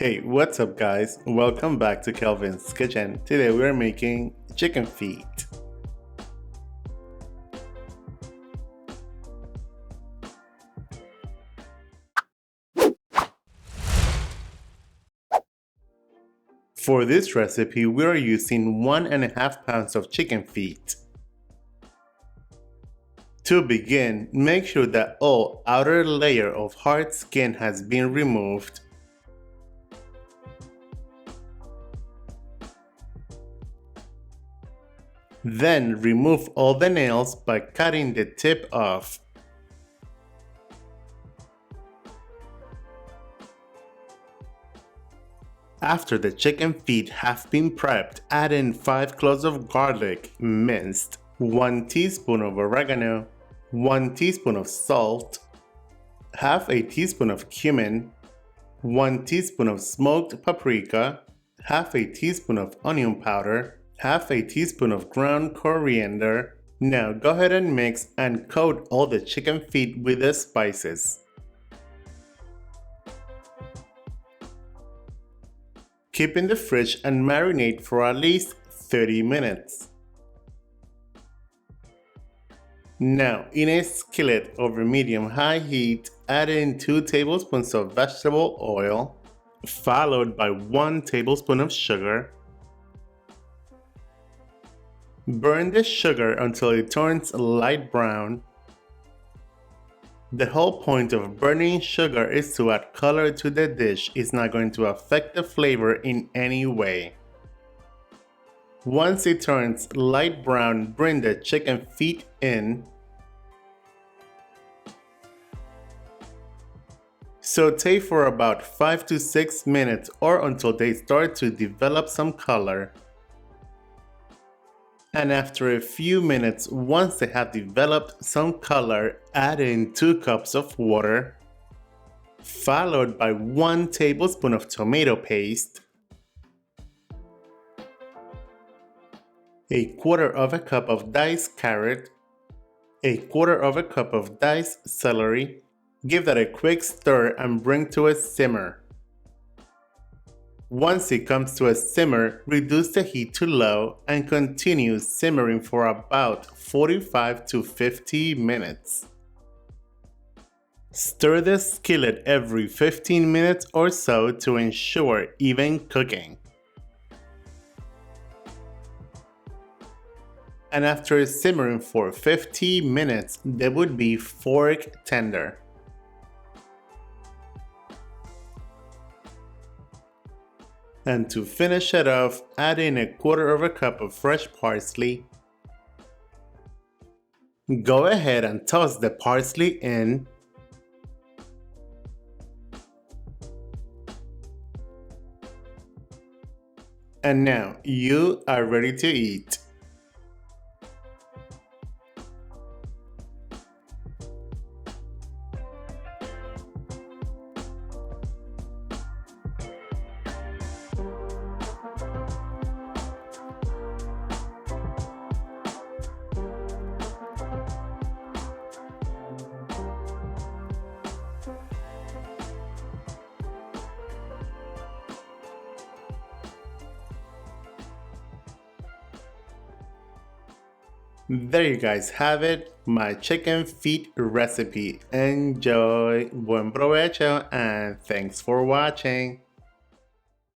Hey, what's up guys? Welcome back to Kelvin's kitchen. Today we're making chicken feet. For this recipe, we are using 1.5 pounds of chicken feet. To begin, make sure that all outer layer of hard skin has been removed. Then remove all the nails by cutting the tip off. After the chicken feet have been prepped, add in 5 cloves of garlic, minced, 1 teaspoon of oregano, 1 teaspoon of salt, half a teaspoon of cumin, 1 teaspoon of smoked paprika, half a teaspoon of onion powder, half a teaspoon of ground coriander. Now go ahead and mix and coat all the chicken feet with the spices. Keep in the fridge and marinate for at least 30 minutes. Now, in a skillet over medium-high heat, add in 2 tablespoons of vegetable oil, followed by 1 tablespoon of sugar. Burn the sugar until it turns light brown. The whole point of burning sugar is to add color to the dish. It's not going to affect the flavor in any way. Once it turns light brown, bring the chicken feet in. Saute for about 5 to 6 minutes or until they start to develop some color. And after a few minutes, once they have developed some color, add in 2 cups of water, followed by 1 tablespoon of tomato paste, a quarter of a cup of diced carrot, a quarter of a cup of diced celery. Give that a quick stir and bring to a simmer. Once it comes to a simmer, reduce the heat to low and continue simmering for about 45 to 50 minutes. Stir the skillet every 15 minutes or so to ensure even cooking. And after simmering for 50 minutes, they would be fork tender. And to finish it off, add in a quarter of a cup of fresh parsley. Go ahead and toss the parsley in. And now you are ready to eat. There you guys have it, my chicken feet recipe. Enjoy, buen provecho, and thanks for watching.